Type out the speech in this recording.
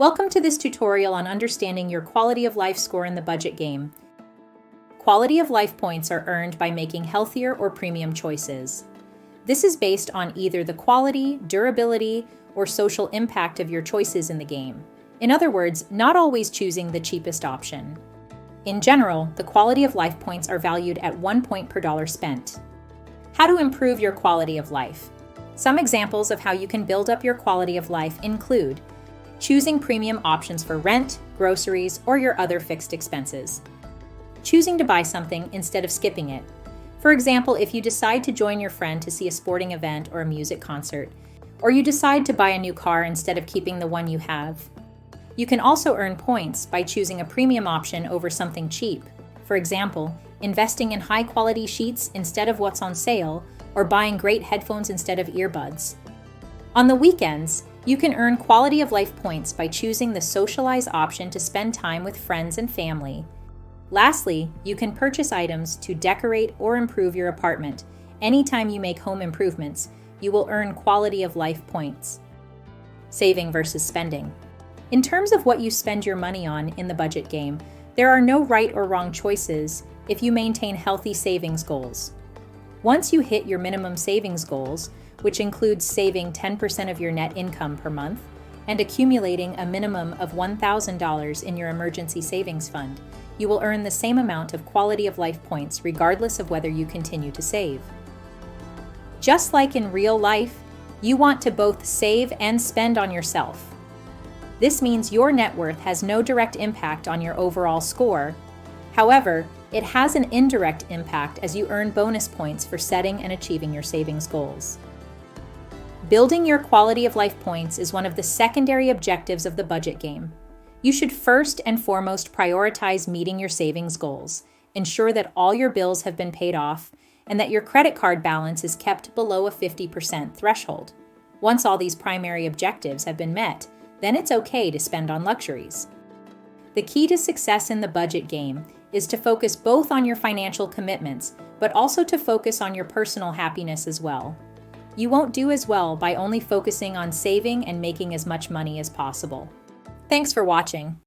Welcome to this tutorial on understanding your quality of life score in the budget game. Quality of life points are earned by making healthier or premium choices. This is based on either the quality, durability, or social impact of your choices in the game. In other words, not always choosing the cheapest option. In general, the quality of life points are valued at 1 point per dollar spent. How to improve your quality of life. Some examples of how you can build up your quality of life include choosing premium options for rent, groceries, or your other fixed expenses. Choosing to buy something instead of skipping it. For example, if you decide to join your friend to see a sporting event or a music concert, or you decide to buy a new car instead of keeping the one you have. You can also earn points by choosing a premium option over something cheap. For example, investing in high-quality sheets instead of what's on sale, or buying great headphones instead of earbuds. On the weekends, you can earn quality of life points by choosing the socialize option to spend time with friends and family. Lastly, you can purchase items to decorate or improve your apartment. Anytime you make home improvements, you will earn quality of life points. Saving versus spending. In terms of what you spend your money on in the budget game, there are no right or wrong choices if you maintain healthy savings goals. Once you hit your minimum savings goals, which includes saving 10% of your net income per month and accumulating a minimum of $1,000 in your emergency savings fund, you will earn the same amount of quality of life points regardless of whether you continue to save. Just like in real life, you want to both save and spend on yourself. This means your net worth has no direct impact on your overall score. However, it has an indirect impact as you earn bonus points for setting and achieving your savings goals. Building your quality of life points is one of the secondary objectives of the budget game. You should first and foremost prioritize meeting your savings goals, ensure that all your bills have been paid off, and that your credit card balance is kept below a 50% threshold. Once all these primary objectives have been met, then it's okay to spend on luxuries. The key to success in the budget game is to focus both on your financial commitments, but also to focus on your personal happiness as well. You won't do as well by only focusing on saving and making as much money as possible. Thanks for watching.